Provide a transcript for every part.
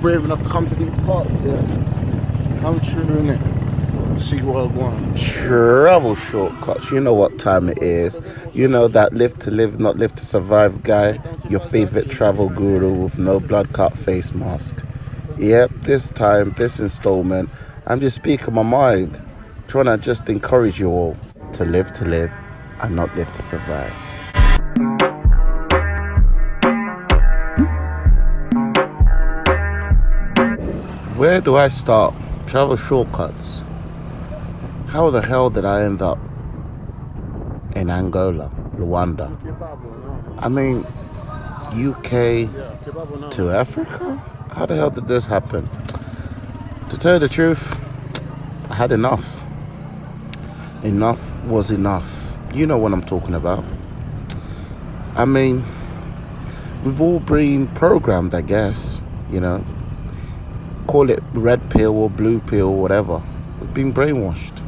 brave enough to come to these parts, yeah. Come true, innit? See what I want. Travel shortcuts, you know what time it is. You know that live to live, not live to survive guy. Your favorite travel guru with no blood cut face mask. Yep, this time, this installment, I'm just speaking my mind. Trying to just encourage you all to live and not live to survive. Where do I start? Travel shortcuts. How the hell did I end up in Angola, Luanda? I mean, UK to Africa? How the hell did this happen? To tell you the truth, I had enough. Enough was enough. You know what I'm talking about. I mean, we've all been programmed, I guess, you know. Call it red pill or blue pill or whatever. We've been brainwashed.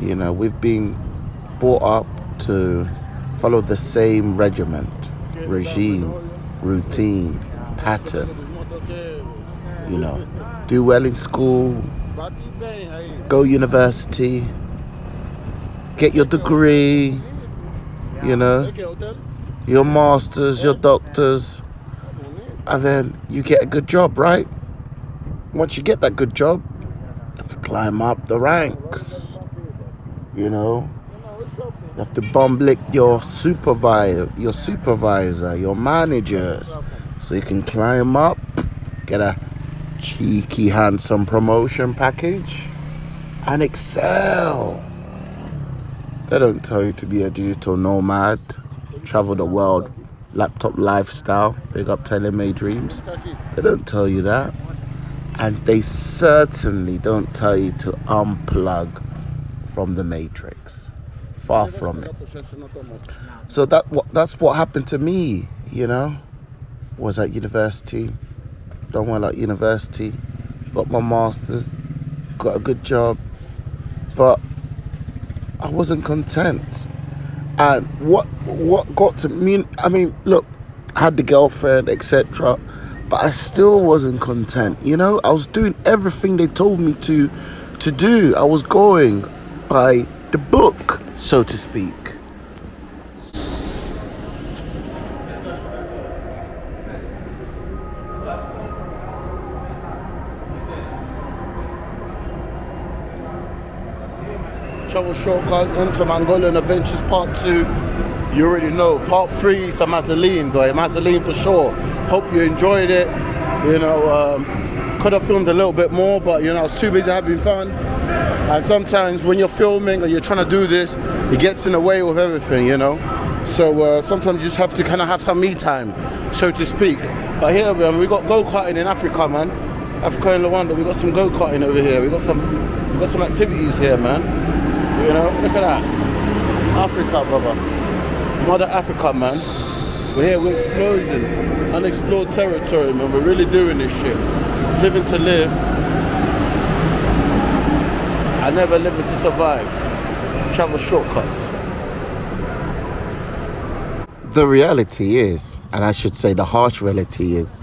You know, we've been brought up to follow the same regiment, regime, routine, pattern. You know, do well in school, go university, get your degree, you know, your masters, your doctors, and then you get a good job, right? Once you get that good job, you have to climb up the ranks. You know, you have to bum lick your supervisor, your managers, so you can climb up, get a cheeky, handsome promotion package, and excel. They don't tell you to be a digital nomad, travel the world, laptop lifestyle, big up TeleMay dreams. They don't tell you that. And they certainly don't tell you to unplug from the matrix. Far from it. So that's what happened to me, you know. Was at university, done well at university, got my masters, got a good job, but I wasn't content. And what got to me, I mean, look, I had the girlfriend, etc., but I still wasn't content, you know. I was doing everything they told me to do. I was going by the book, so to speak. Travel shortcut into Angolan Adventures Part 2. You already know. Part 3 is a Mazzoline, boy. Mazzoline for sure. Hope you enjoyed it. You know, could have filmed a little bit more, but you know, I was too busy having fun. And sometimes when you're filming or you're trying to do this, it gets in the way with everything, you know. So sometimes you just have to kind of have some me time, so to speak. But here, man, we got go-karting in Africa, man. Africa in Luanda, we got some go-karting over here. We got some activities here, man. You know, look at that. Africa, brother. Mother Africa, man. We're here, we're exploring unexplored territory, man. We're really doing this shit. Living to live. I never living to survive. Travel shortcuts. The reality is, and I should say the harsh reality is,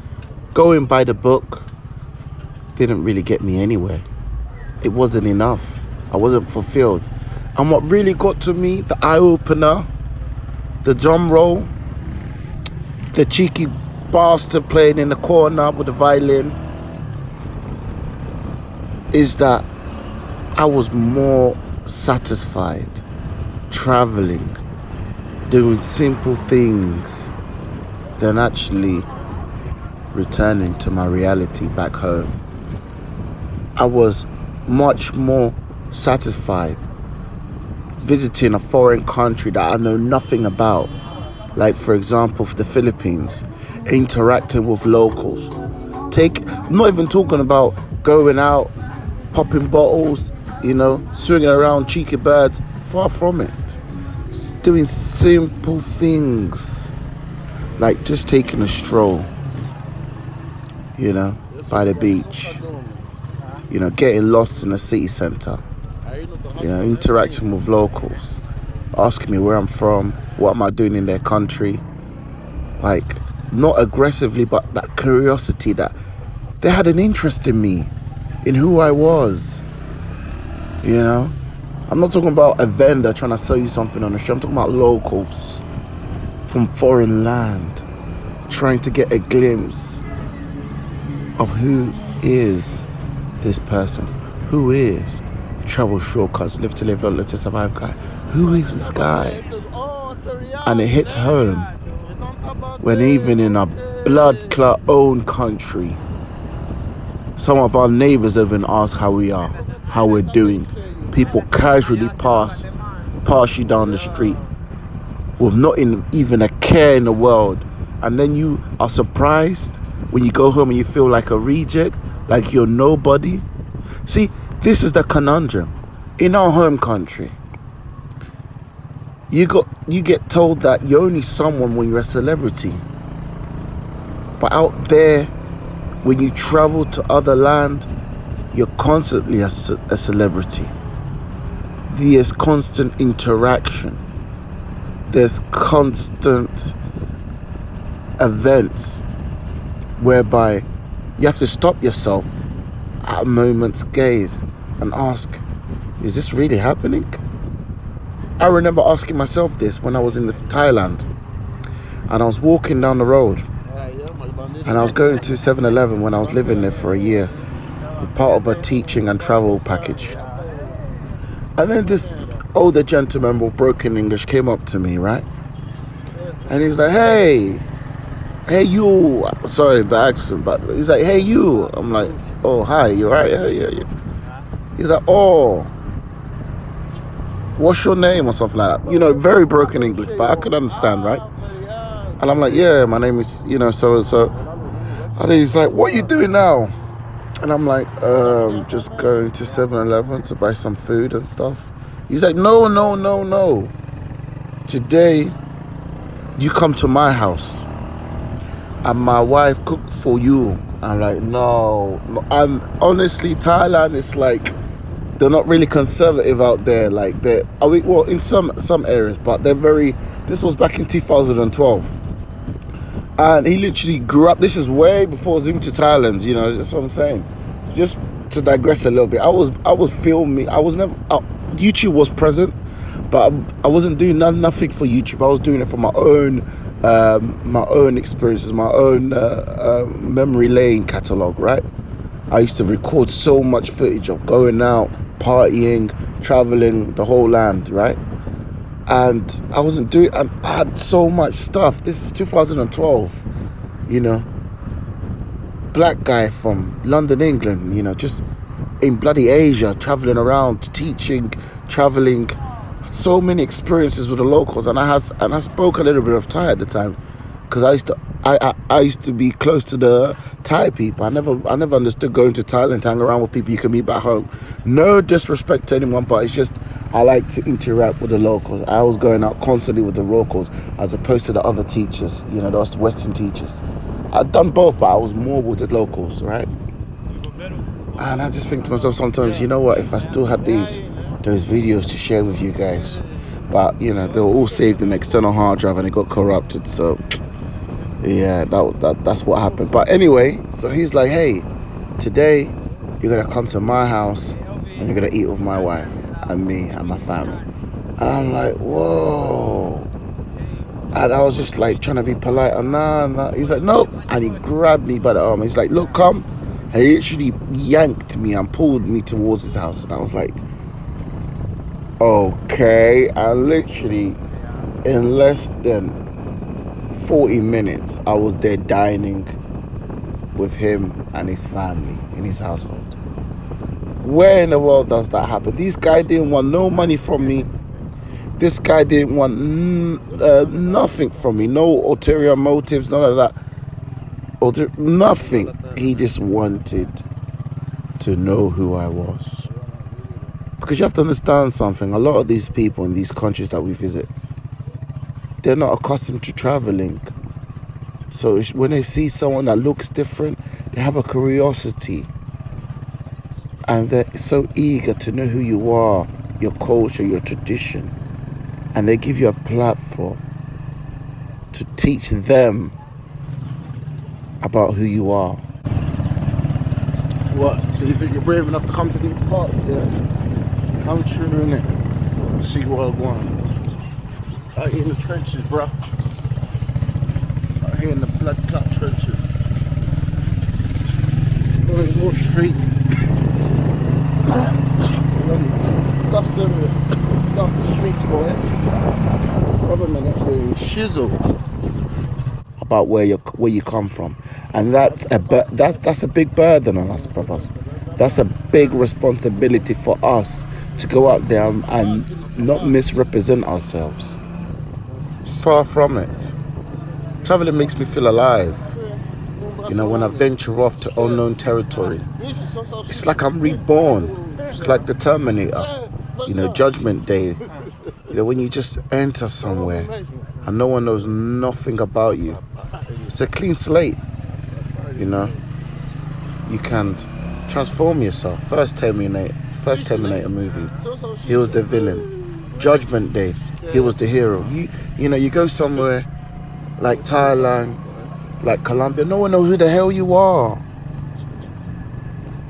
going by the book didn't really get me anywhere. It wasn't enough. I wasn't fulfilled. And what really got to me, the eye-opener, the drum roll, the cheeky bastard playing in the corner with the violin, is that I was more satisfied traveling, doing simple things, than actually returning to my reality back home. I was much more satisfied visiting a foreign country that I know nothing about, like for example the Philippines, interacting with locals. I'm not even talking about going out, popping bottles, you know, swinging around cheeky birds. Far from it. Doing simple things like just taking a stroll, you know, by the beach, you know, getting lost in the city center, you know, interacting with locals, asking me where I'm from, what am I doing in their country, like not aggressively, but that curiosity, that they had an interest in me, in who I was. You know, I'm not talking about a vendor trying to sell you something on the show. I'm talking about locals from foreign land trying to get a glimpse of who is this person, who is Travel Shortcuts, Live to Live, Not Live to Survive guy. Who is this guy? And it hits home when even in a blood clot own country, some of our neighbors even ask how we are, how we're doing. People casually pass you down the street with not even a care in the world, and then you are surprised when you go home and you feel like a reject, like you're nobody. See, this is the conundrum. In our home country, you get told that you're only someone when you're a celebrity. But out there, when you travel to other land, you're constantly a celebrity. There's constant interaction. There's constant events whereby you have to stop yourself at a moment's gaze and ask, is this really happening? I remember asking myself this when I was in Thailand, and I was walking down the road, and I was going to 7-Eleven when I was living there for a year, part of a teaching and travel package. And then this older gentleman with broken English came up to me, right? And he's like, hey you, sorry the accent, but he's like, hey you. I'm like, oh hi, you alright? Yeah. He's like, oh, what's your name or something like that, you know, very broken English, but I could understand, right? And I'm like, yeah, my name is, you know, so and so. And he's like, what are you doing now? And I'm like, just going to 7-Eleven to buy some food and stuff. He's like, no. Today, you come to my house and my wife cooked for you. I'm like, no. And honestly, Thailand is like, they're not really conservative out there. Like, well, in some areas, but they're very, this was back in 2012. And he literally grew up, this is way before Zoom to Thailand, you know, that's what I'm saying. Just to digress a little bit, I was filming, I was never, YouTube was present, but I wasn't doing nothing for YouTube. I was doing it for my own experiences, my own memory lane catalog, right? I used to record so much footage of going out, partying, traveling the whole land, right? And I wasn't doing, I had so much stuff. This is 2012, you know, black guy from London, England, you know, just in bloody Asia, traveling around, teaching, traveling, so many experiences with the locals. And I spoke a little bit of Thai at the time, because I used to be close to the Thai people. I never understood going to Thailand to hang around with people you can meet back home. No disrespect to anyone, but it's just, I like to interact with the locals. I was going out constantly with the locals as opposed to the other teachers, you know, those Western teachers. I'd done both, but I was more with the locals, right? And I just think to myself sometimes, you know what, if I still had those videos to share with you guys, but you know, they were all saved in an external hard drive and it got corrupted, so yeah, that's what happened. But anyway, so he's like, hey, today you're gonna come to my house and you're gonna eat with my wife and me and my family. And I'm like, whoa. And I was just like trying to be polite, and nah. He's like, nope. And he grabbed me by the arm. He's like, look, come. And he literally yanked me and pulled me towards his house. And I was like, okay. And literally in less than 40 minutes, I was there dining with him and his family in his household. Where in the world does that happen? This guy didn't want no money from me. This guy didn't want nothing from me. No ulterior motives, none of that. Nothing. He just wanted to know who I was. Because you have to understand something. A lot of these people in these countries that we visit, they're not accustomed to traveling. So when they see someone that looks different, they have a curiosity. And they're so eager to know who you are, your culture, your tradition. And they give you a platform to teach them about who you are. What? So you think you're brave enough to come to these parts, yeah? Come true, innit? See what I want. Out here in the trenches, bro. Out here in the blood clot trenches. Going Wall Street. Dust everywhere. Dust the streets, boy. Rubber minute doing shizzle. About where you come from, and that's a big burden on us, brothers. That's a big responsibility for us to go out there and not misrepresent ourselves. Far from it. Traveling makes me feel alive. You know, when I venture off to unknown territory, it's like I'm reborn. It's like the Terminator. You know, Judgment Day. You know, when you just enter somewhere and no one knows nothing about you. It's a clean slate. You know, you can transform yourself. First Terminator movie, he was the villain. Judgment Day, he was the hero. You know, you go somewhere like Thailand, like Colombia, no one knows who the hell you are.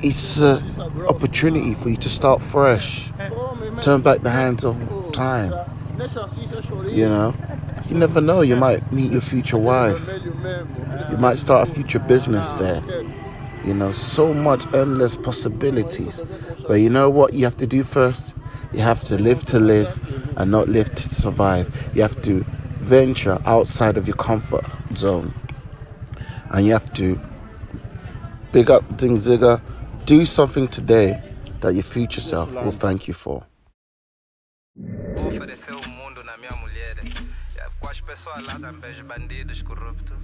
It's an opportunity for you to start fresh, turn back the hands of time. You know, you never know, you might meet your future wife, you might start a future business there. You know, so much endless possibilities. But you know what you have to do first? You have to live and not live to survive. You have to venture outside of your comfort zone. And you have to big up things, Zigga. Do something today that your future self will thank you for. Ofereceu o mundo na minha mulher, com as pessoas lá também, bandidos corruptos.